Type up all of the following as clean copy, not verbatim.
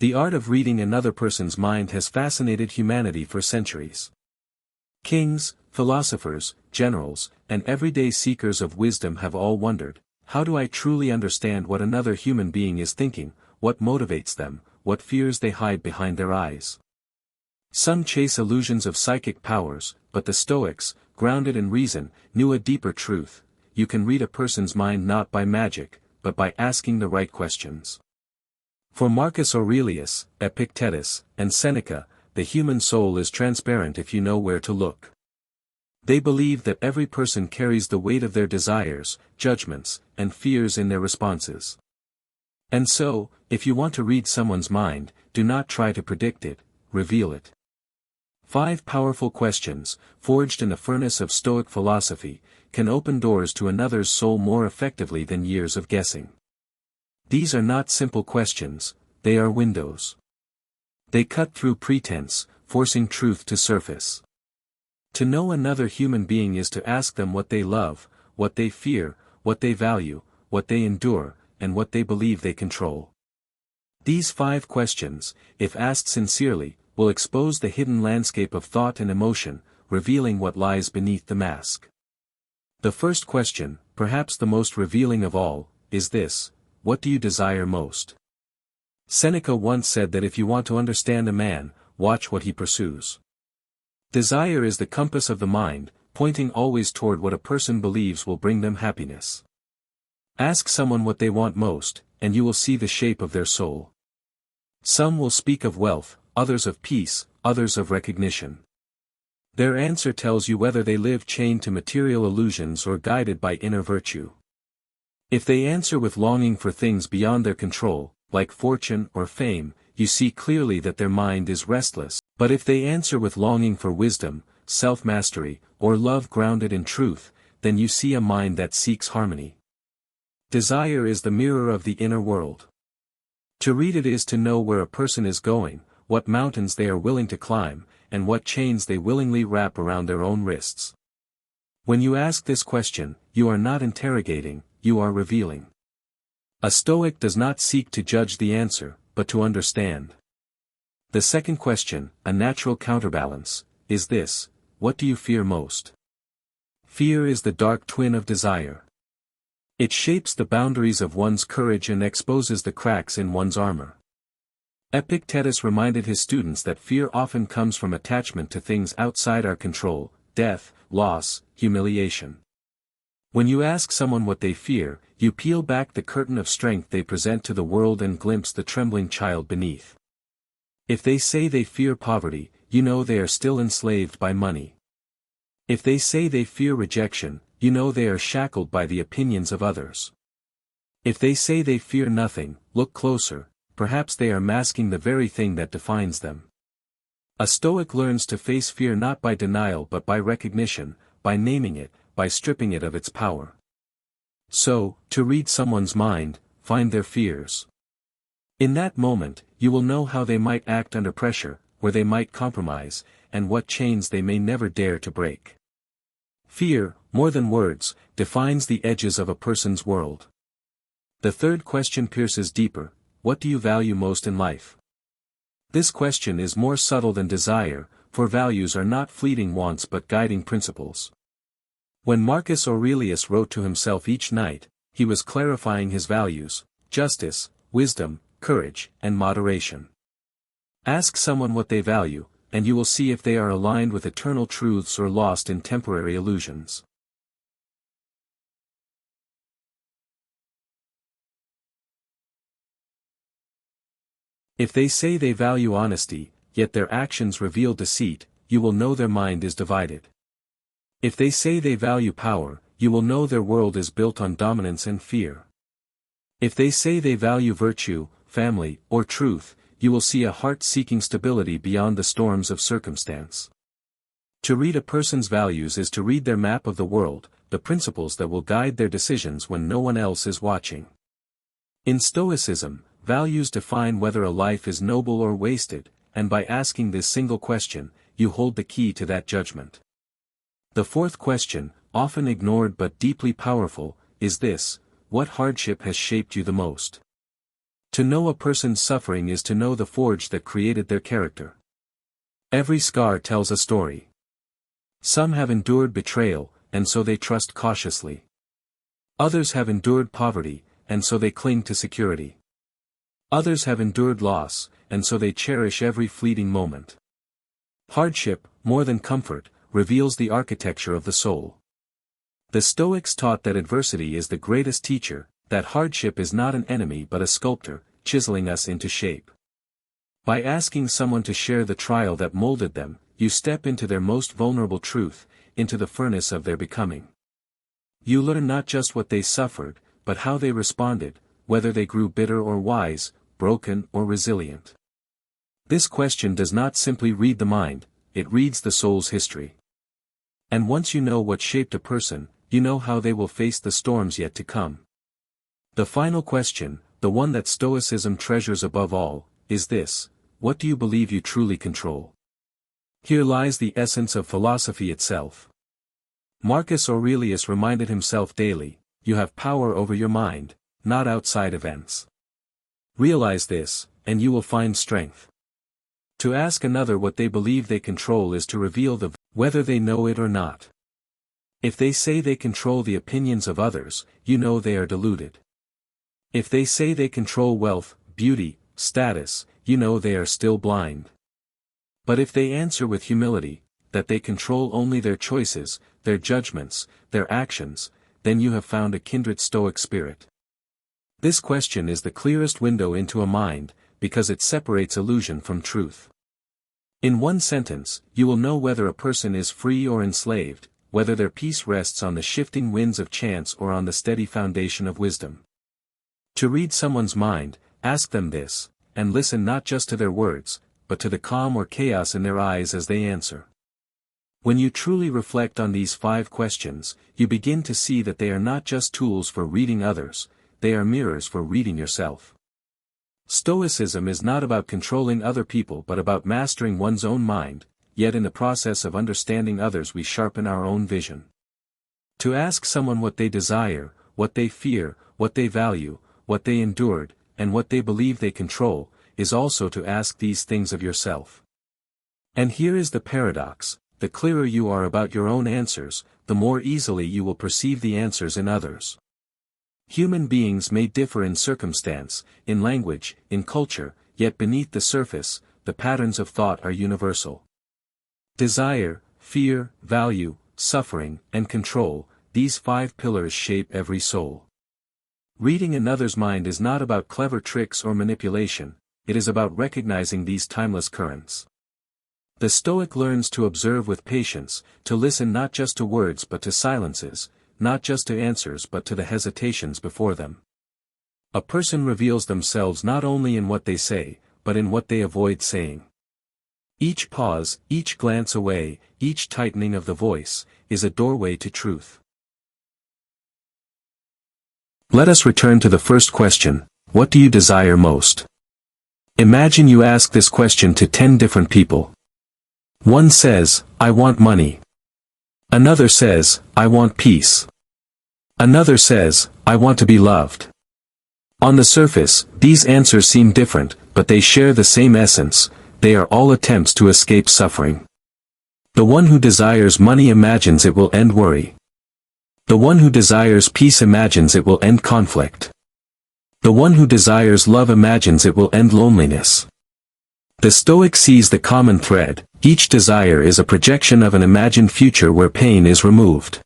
The art of reading another person's mind has fascinated humanity for centuries. Kings, philosophers, generals, and everyday seekers of wisdom have all wondered, how do I truly understand what another human being is thinking, what motivates them, what fears they hide behind their eyes? Some chase illusions of psychic powers, but the Stoics, grounded in reason, knew a deeper truth: you can read a person's mind not by magic, but by asking the right questions. For Marcus Aurelius, Epictetus, and Seneca, the human soul is transparent if you know where to look. They believe that every person carries the weight of their desires, judgments, and fears in their responses. And so, if you want to read someone's mind, do not try to predict it, reveal it. 5 powerful questions, forged in the furnace of Stoic philosophy, can open doors to another's soul more effectively than years of guessing. These are not simple questions, they are windows. They cut through pretense, forcing truth to surface. To know another human being is to ask them what they love, what they fear, what they value, what they endure, and what they believe they control. These 5 questions, if asked sincerely, will expose the hidden landscape of thought and emotion, revealing what lies beneath the mask. The first question, perhaps the most revealing of all, is this: what do you desire most? Seneca once said that if you want to understand a man, watch what he pursues. Desire is the compass of the mind, pointing always toward what a person believes will bring them happiness. Ask someone what they want most, and you will see the shape of their soul. Some will speak of wealth, others of peace, others of recognition. Their answer tells you whether they live chained to material illusions or guided by inner virtue. If they answer with longing for things beyond their control, like fortune or fame, you see clearly that their mind is restless, but if they answer with longing for wisdom, self-mastery, or love grounded in truth, then you see a mind that seeks harmony. Desire is the mirror of the inner world. To read it is to know where a person is going, what mountains they are willing to climb, and what chains they willingly wrap around their own wrists. When you ask this question, you are not interrogating, you are revealing. A Stoic does not seek to judge the answer, but to understand. The second question, a natural counterbalance, is this: what do you fear most? Fear is the dark twin of desire. It shapes the boundaries of one's courage and exposes the cracks in one's armor. Epictetus reminded his students that fear often comes from attachment to things outside our control: death, loss, humiliation. When you ask someone what they fear, you peel back the curtain of strength they present to the world and glimpse the trembling child beneath. If they say they fear poverty, you know they are still enslaved by money. If they say they fear rejection, you know they are shackled by the opinions of others. If they say they fear nothing, look closer, perhaps they are masking the very thing that defines them. A Stoic learns to face fear not by denial but by recognition, by naming it, by stripping it of its power. So, to read someone's mind, find their fears. In that moment, you will know how they might act under pressure, where they might compromise, and what chains they may never dare to break. Fear, more than words, defines the edges of a person's world. The third question pierces deeper: what do you value most in life? This question is more subtle than desire, for values are not fleeting wants but guiding principles. When Marcus Aurelius wrote to himself each night, he was clarifying his values: justice, wisdom, courage, and moderation. Ask someone what they value, and you will see if they are aligned with eternal truths or lost in temporary illusions. If they say they value honesty, yet their actions reveal deceit, you will know their mind is divided. If they say they value power, you will know their world is built on dominance and fear. If they say they value virtue, family, or truth, you will see a heart seeking stability beyond the storms of circumstance. To read a person's values is to read their map of the world, the principles that will guide their decisions when no one else is watching. In Stoicism, values define whether a life is noble or wasted, and by asking this single question, you hold the key to that judgment. The fourth question, often ignored but deeply powerful, is this: what hardship has shaped you the most? To know a person's suffering is to know the forge that created their character. Every scar tells a story. Some have endured betrayal, and so they trust cautiously. Others have endured poverty, and so they cling to security. Others have endured loss, and so they cherish every fleeting moment. Hardship, more than comfort, reveals the architecture of the soul. The Stoics taught that adversity is the greatest teacher, that hardship is not an enemy but a sculptor, chiseling us into shape. By asking someone to share the trial that molded them, you step into their most vulnerable truth, into the furnace of their becoming. You learn not just what they suffered, but how they responded, whether they grew bitter or wise, broken or resilient. This question does not simply read the mind, it reads the soul's history. And once you know what shaped a person, you know how they will face the storms yet to come. The final question, the one that Stoicism treasures above all, is this: what do you believe you truly control? Here lies the essence of philosophy itself. Marcus Aurelius reminded himself daily, you have power over your mind, not outside events. Realize this, and you will find strength. To ask another what they believe they control is to reveal whether they know it or not. If they say they control the opinions of others, you know they are deluded. If they say they control wealth, beauty, status, you know they are still blind. But if they answer with humility, that they control only their choices, their judgments, their actions, then you have found a kindred Stoic spirit. This question is the clearest window into a mind, because it separates illusion from truth. In one sentence, you will know whether a person is free or enslaved, whether their peace rests on the shifting winds of chance or on the steady foundation of wisdom. To read someone's mind, ask them this, and listen not just to their words, but to the calm or chaos in their eyes as they answer. When you truly reflect on these 5 questions, you begin to see that they are not just tools for reading others, they are mirrors for reading yourself. Stoicism is not about controlling other people but about mastering one's own mind, yet in the process of understanding others we sharpen our own vision. To ask someone what they desire, what they fear, what they value, what they endured, and what they believe they control, is also to ask these things of yourself. And here is the paradox: the clearer you are about your own answers, the more easily you will perceive the answers in others. Human beings may differ in circumstance, in language, in culture, yet beneath the surface, the patterns of thought are universal. Desire, fear, value, suffering, and control, these 5 pillars shape every soul. Reading another's mind is not about clever tricks or manipulation, it is about recognizing these timeless currents. The Stoic learns to observe with patience, to listen not just to words but to silences, not just to answers but to the hesitations before them. A person reveals themselves not only in what they say, but in what they avoid saying. Each pause, each glance away, each tightening of the voice, is a doorway to truth. Let us return to the first question: what do you desire most? Imagine you ask this question to 10 different people. One says, I want money. Another says, I want peace. Another says, I want to be loved. On the surface, these answers seem different, but they share the same essence: they are all attempts to escape suffering. The one who desires money imagines it will end worry. The one who desires peace imagines it will end conflict. The one who desires love imagines it will end loneliness. The Stoic sees the common thread: each desire is a projection of an imagined future where pain is removed.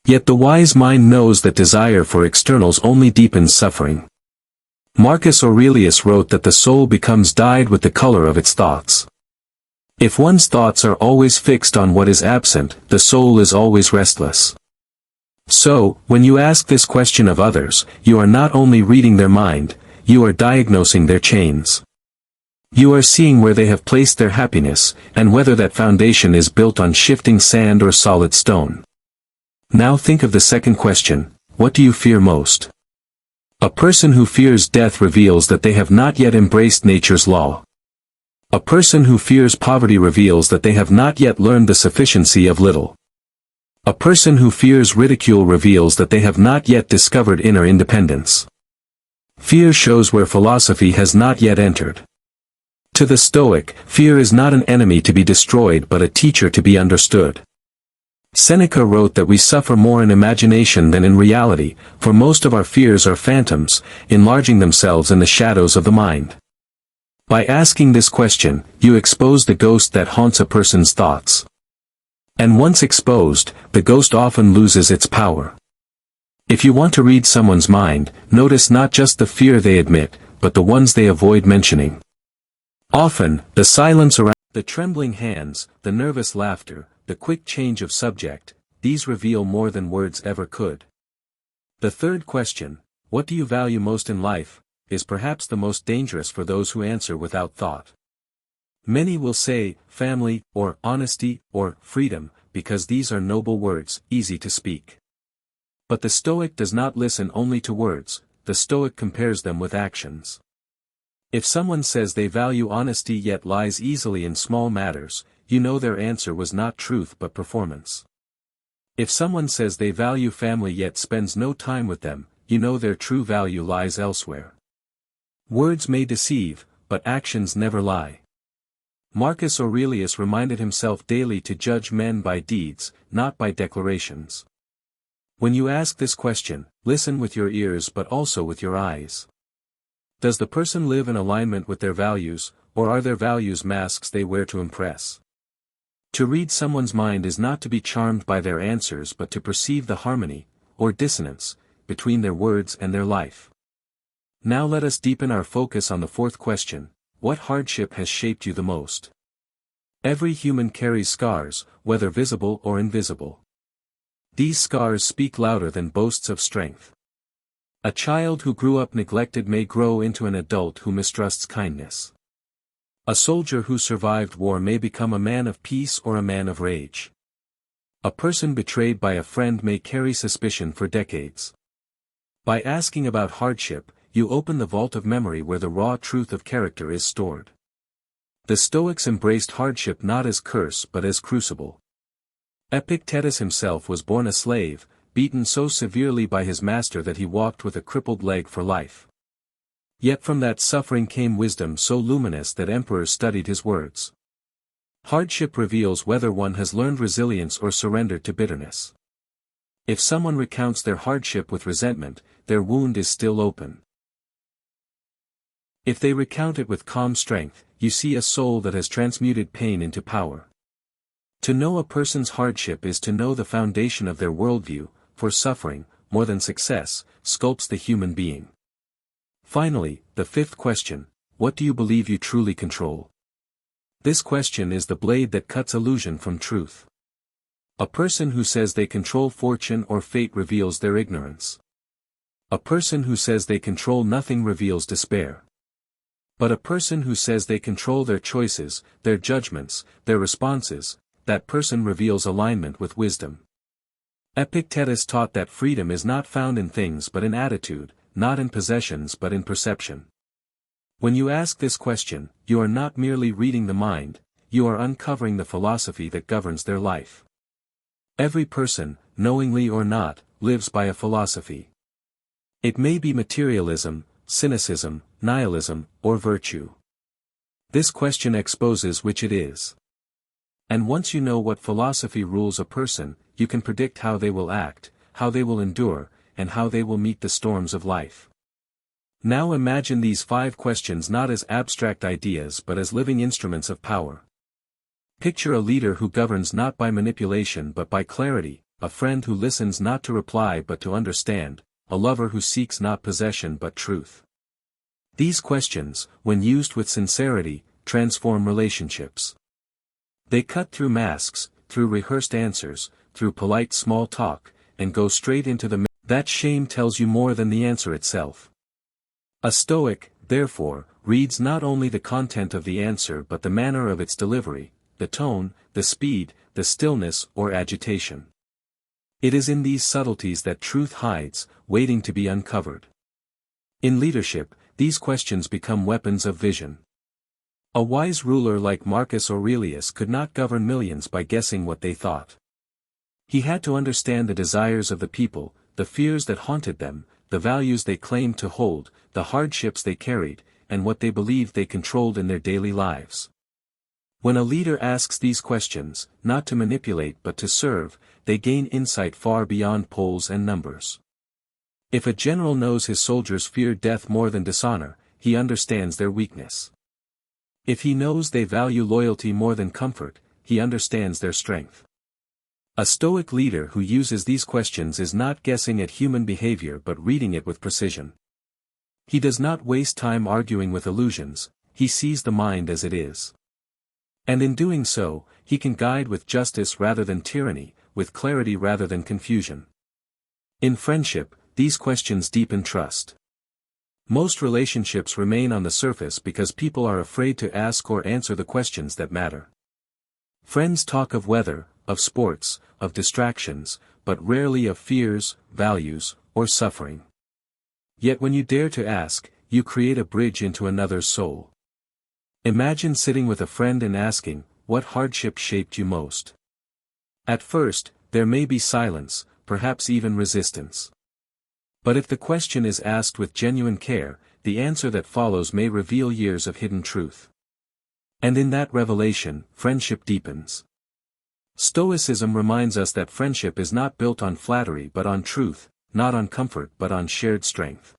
Yet the wise mind knows that desire for externals only deepens suffering. Marcus Aurelius wrote that the soul becomes dyed with the color of its thoughts. If one's thoughts are always fixed on what is absent, the soul is always restless. So, when you ask this question of others, you are not only reading their mind, you are diagnosing their chains. You are seeing where they have placed their happiness, and whether that foundation is built on shifting sand or solid stone. Now think of the second question: what do you fear most? A person who fears death reveals that they have not yet embraced nature's law. A person who fears poverty reveals that they have not yet learned the sufficiency of little. A person who fears ridicule reveals that they have not yet discovered inner independence. Fear shows where philosophy has not yet entered. To the Stoic, fear is not an enemy to be destroyed but a teacher to be understood. Seneca wrote that we suffer more in imagination than in reality, for most of our fears are phantoms, enlarging themselves in the shadows of the mind. By asking this question, you expose the ghost that haunts a person's thoughts. And once exposed, the ghost often loses its power. If you want to read someone's mind, notice not just the fear they admit, but the ones they avoid mentioning. Often, the silence around, the trembling hands, the nervous laughter, the quick change of subject, these reveal more than words ever could. The third question, what do you value most in life, is perhaps the most dangerous for those who answer without thought. Many will say, family, or honesty, or freedom, because these are noble words, easy to speak. But the Stoic does not listen only to words, the Stoic compares them with actions. If someone says they value honesty yet lies easily in small matters, you know their answer was not truth but performance. If someone says they value family yet spends no time with them, you know their true value lies elsewhere. Words may deceive, but actions never lie. Marcus Aurelius reminded himself daily to judge men by deeds, not by declarations. When you ask this question, listen with your ears but also with your eyes. Does the person live in alignment with their values, or are their values masks they wear to impress? To read someone's mind is not to be charmed by their answers but to perceive the harmony, or dissonance, between their words and their life. Now let us deepen our focus on the fourth question, what hardship has shaped you the most? Every human carries scars, whether visible or invisible. These scars speak louder than boasts of strength. A child who grew up neglected may grow into an adult who mistrusts kindness. A soldier who survived war may become a man of peace or a man of rage. A person betrayed by a friend may carry suspicion for decades. By asking about hardship, you open the vault of memory where the raw truth of character is stored. The Stoics embraced hardship not as curse but as crucible. Epictetus himself was born a slave, beaten so severely by his master that he walked with a crippled leg for life. Yet from that suffering came wisdom so luminous that emperors studied his words. Hardship reveals whether one has learned resilience or surrendered to bitterness. If someone recounts their hardship with resentment, their wound is still open. If they recount it with calm strength, you see a soul that has transmuted pain into power. To know a person's hardship is to know the foundation of their worldview, for suffering, more than success, sculpts the human being. Finally, the fifth question, what do you believe you truly control? This question is the blade that cuts illusion from truth. A person who says they control fortune or fate reveals their ignorance. A person who says they control nothing reveals despair. But a person who says they control their choices, their judgments, their responses, that person reveals alignment with wisdom. Epictetus taught that freedom is not found in things but in attitude, not in possessions but in perception. When you ask this question, you are not merely reading the mind, you are uncovering the philosophy that governs their life. Every person, knowingly or not, lives by a philosophy. It may be materialism, cynicism, nihilism, or virtue. This question exposes which it is. And once you know what philosophy rules a person, you can predict how they will act, how they will endure, and how they will meet the storms of life. Now imagine these 5 questions not as abstract ideas but as living instruments of power. Picture a leader who governs not by manipulation but by clarity, a friend who listens not to reply but to understand, a lover who seeks not possession but truth. These questions, when used with sincerity, transform relationships. They cut through masks, through rehearsed answers, through polite small talk, and go straight into the that shame tells you more than the answer itself. A Stoic, therefore, reads not only the content of the answer but the manner of its delivery, the tone, the speed, the stillness or agitation. It is in these subtleties that truth hides, waiting to be uncovered. In leadership, these questions become weapons of vision. A wise ruler like Marcus Aurelius could not govern millions by guessing what they thought. He had to understand the desires of the people, the fears that haunted them, the values they claimed to hold, the hardships they carried, and what they believed they controlled in their daily lives. When a leader asks these questions, not to manipulate but to serve, they gain insight far beyond polls and numbers. If a general knows his soldiers fear death more than dishonor, he understands their weakness. If he knows they value loyalty more than comfort, he understands their strength. A Stoic leader who uses these questions is not guessing at human behavior but reading it with precision. He does not waste time arguing with illusions, he sees the mind as it is. And in doing so, he can guide with justice rather than tyranny, with clarity rather than confusion. In friendship, these questions deepen trust. Most relationships remain on the surface because people are afraid to ask or answer the questions that matter. Friends talk of weather, of sports, of distractions, but rarely of fears, values, or suffering. Yet when you dare to ask, you create a bridge into another's soul. Imagine sitting with a friend and asking, "What hardship shaped you most?" At first, there may be silence, perhaps even resistance. But if the question is asked with genuine care, the answer that follows may reveal years of hidden truth. And in that revelation, friendship deepens. Stoicism reminds us that friendship is not built on flattery but on truth, not on comfort but on shared strength.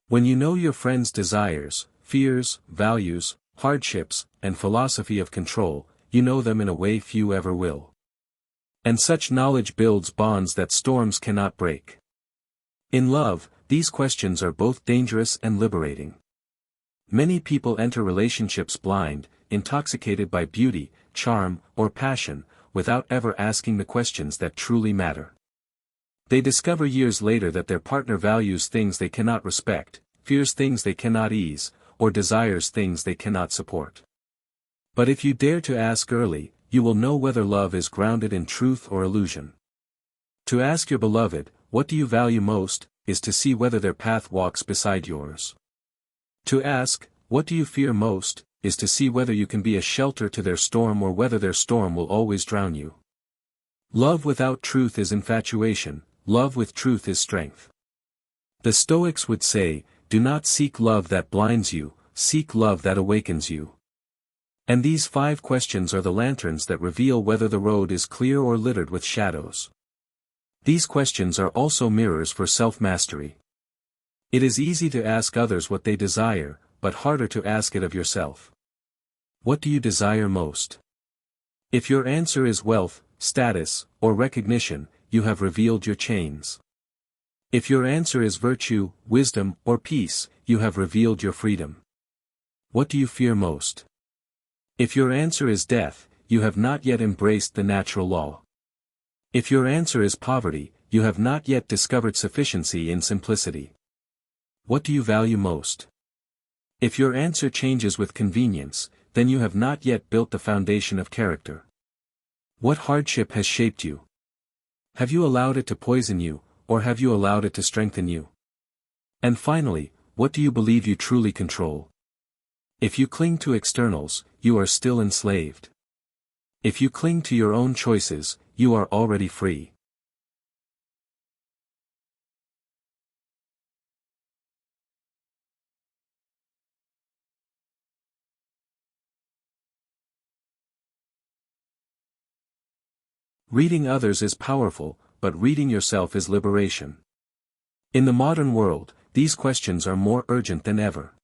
When you know your friend's desires, fears, values, hardships, and philosophy of control, you know them in a way few ever will. And such knowledge builds bonds that storms cannot break. In love, these questions are both dangerous and liberating. Many people enter relationships blind, intoxicated by beauty, charm, or passion, without ever asking the questions that truly matter. They discover years later that their partner values things they cannot respect, fears things they cannot ease, or desires things they cannot support. But if you dare to ask early, you will know whether love is grounded in truth or illusion. To ask your beloved, "What do you value most?" is to see whether their path walks beside yours. To ask, "What do you fear most?" is to see whether you can be a shelter to their storm or whether their storm will always drown you. Love without truth is infatuation, love with truth is strength. The Stoics would say, "Do not seek love that blinds you, seek love that awakens you." And these 5 questions are the lanterns that reveal whether the road is clear or littered with shadows. These questions are also mirrors for self-mastery. It is easy to ask others what they desire, but harder to ask it of yourself. What do you desire most? If your answer is wealth, status, or recognition, you have revealed your chains. If your answer is virtue, wisdom, or peace, you have revealed your freedom. What do you fear most? If your answer is death, you have not yet embraced the natural law. If your answer is poverty, you have not yet discovered sufficiency in simplicity. What do you value most? If your answer changes with convenience, then you have not yet built the foundation of character. What hardship has shaped you? Have you allowed it to poison you, or have you allowed it to strengthen you? And finally, what do you believe you truly control? If you cling to externals, you are still enslaved. If you cling to your own choices, you are already free. Reading others is powerful, but reading yourself is liberation. In the modern world, these questions are more urgent than ever.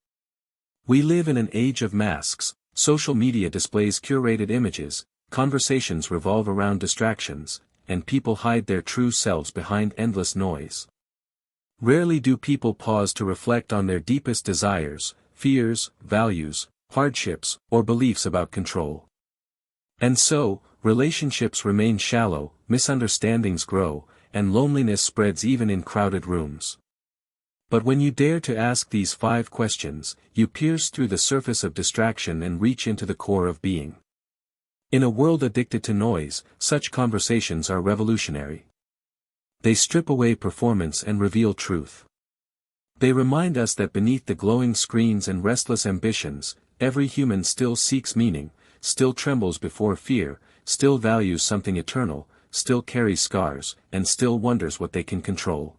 We live in an age of masks, social media displays curated images, conversations revolve around distractions, and people hide their true selves behind endless noise. Rarely do people pause to reflect on their deepest desires, fears, values, hardships, or beliefs about control. And so, relationships remain shallow, misunderstandings grow, and loneliness spreads even in crowded rooms. But when you dare to ask these 5 questions, you pierce through the surface of distraction and reach into the core of being. In a world addicted to noise, such conversations are revolutionary. They strip away performance and reveal truth. They remind us that beneath the glowing screens and restless ambitions, every human still seeks meaning, still trembles before fear, still values something eternal, still carries scars, and still wonders what they can control.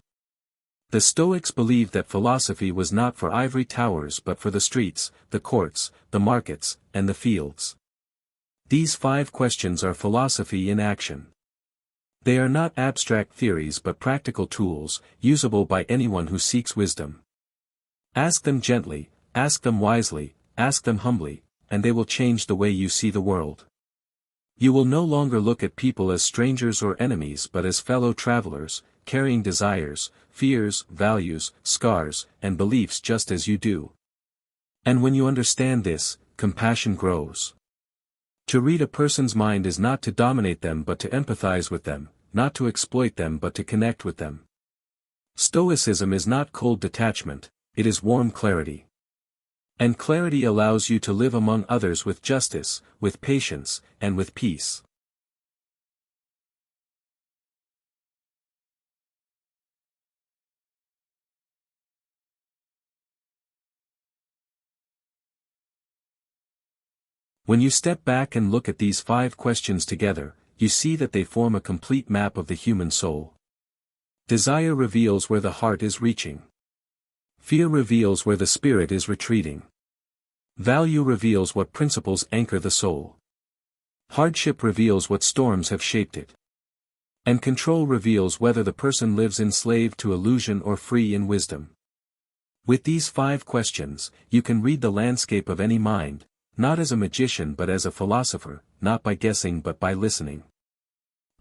The Stoics believed that philosophy was not for ivory towers but for the streets, the courts, the markets, and the fields. These 5 questions are philosophy in action. They are not abstract theories but practical tools, usable by anyone who seeks wisdom. Ask them gently, ask them wisely, ask them humbly, and they will change the way you see the world. You will no longer look at people as strangers or enemies but as fellow travelers, carrying desires, fears, values, scars, and beliefs just as you do. And when you understand this, compassion grows. To read a person's mind is not to dominate them but to empathize with them, not to exploit them but to connect with them. Stoicism is not cold detachment, it is warm clarity. And clarity allows you to live among others with justice, with patience, and with peace. When you step back and look at these 5 questions together, you see that they form a complete map of the human soul. Desire reveals where the heart is reaching. Fear reveals where the spirit is retreating. Value reveals what principles anchor the soul. Hardship reveals what storms have shaped it. And control reveals whether the person lives enslaved to illusion or free in wisdom. With these 5 questions, you can read the landscape of any mind, not as a magician but as a philosopher, not by guessing but by listening.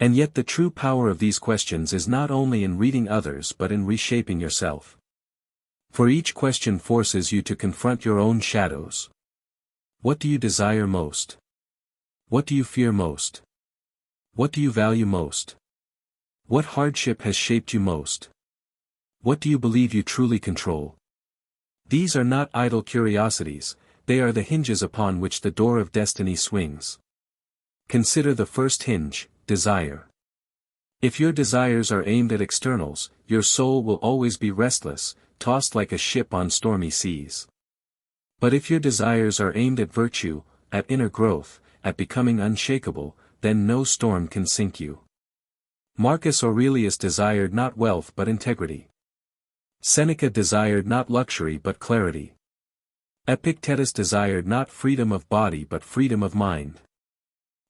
And yet the true power of these questions is not only in reading others but in reshaping yourself. For each question forces you to confront your own shadows. What do you desire most? What do you fear most? What do you value most? What hardship has shaped you most? What do you believe you truly control? These are not idle curiosities, they are the hinges upon which the door of destiny swings. Consider the first hinge, desire. If your desires are aimed at externals, your soul will always be restless, tossed like a ship on stormy seas. But if your desires are aimed at virtue, at inner growth, at becoming unshakable, then no storm can sink you. Marcus Aurelius desired not wealth but integrity. Seneca desired not luxury but clarity. Epictetus desired not freedom of body but freedom of mind.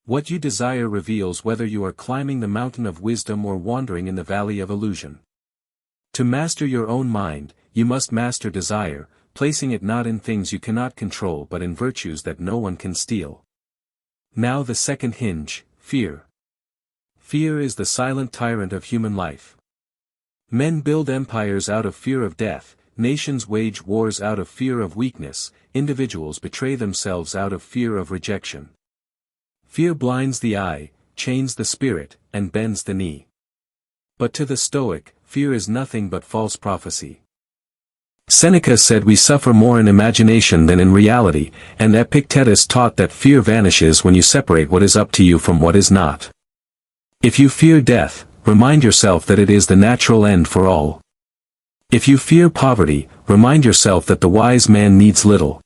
What you desire reveals whether you are climbing the mountain of wisdom or wandering in the valley of illusion. To master your own mind, you must master desire, placing it not in things you cannot control but in virtues that no one can steal. Now the second hinge, fear. Fear is the silent tyrant of human life. Men build empires out of fear of death, nations wage wars out of fear of weakness, individuals betray themselves out of fear of rejection. Fear blinds the eye, chains the spirit, and bends the knee. But to the Stoic, fear is nothing but false prophecy. Seneca said we suffer more in imagination than in reality, and Epictetus taught that fear vanishes when you separate what is up to you from what is not. If you fear death, remind yourself that it is the natural end for all. If you fear poverty, remind yourself that the wise man needs little.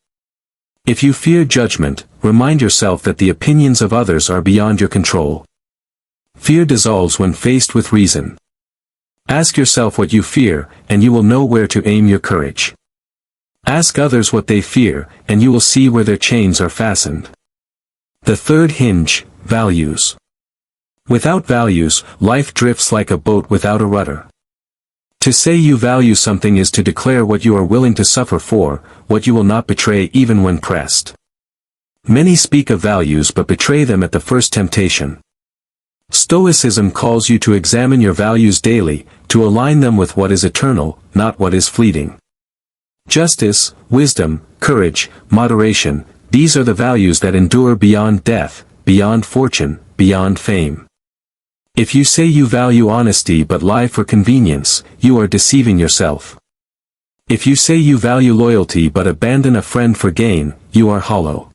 If you fear judgment, remind yourself that the opinions of others are beyond your control. Fear dissolves when faced with reason. Ask yourself what you fear, and you will know where to aim your courage. Ask others what they fear, and you will see where their chains are fastened. The third hinge, values. Without values, life drifts like a boat without a rudder. To say you value something is to declare what you are willing to suffer for, what you will not betray even when pressed. Many speak of values but betray them at the first temptation. Stoicism calls you to examine your values daily, to align them with what is eternal, not what is fleeting. Justice, wisdom, courage, moderation, these are the values that endure beyond death, beyond fortune, beyond fame. If you say you value honesty but lie for convenience, you are deceiving yourself. If you say you value loyalty but abandon a friend for gain, you are hollow.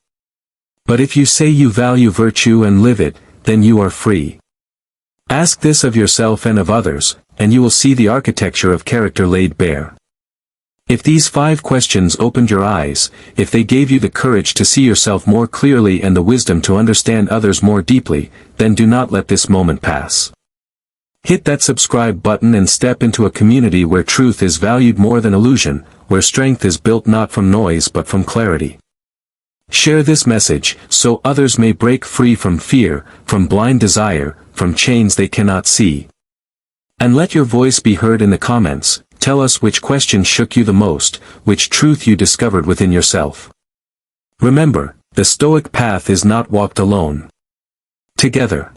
But if you say you value virtue and live it, then you are free. Ask this of yourself and of others, and you will see the architecture of character laid bare. If these 5 questions opened your eyes, if they gave you the courage to see yourself more clearly and the wisdom to understand others more deeply, then do not let this moment pass. Hit that subscribe button and step into a community where truth is valued more than illusion, where strength is built not from noise but from clarity. Share this message, so others may break free from fear, from blind desire, from chains they cannot see. And let your voice be heard in the comments. Tell us which question shook you the most, which truth you discovered within yourself. Remember, the Stoic path is not walked alone. Together.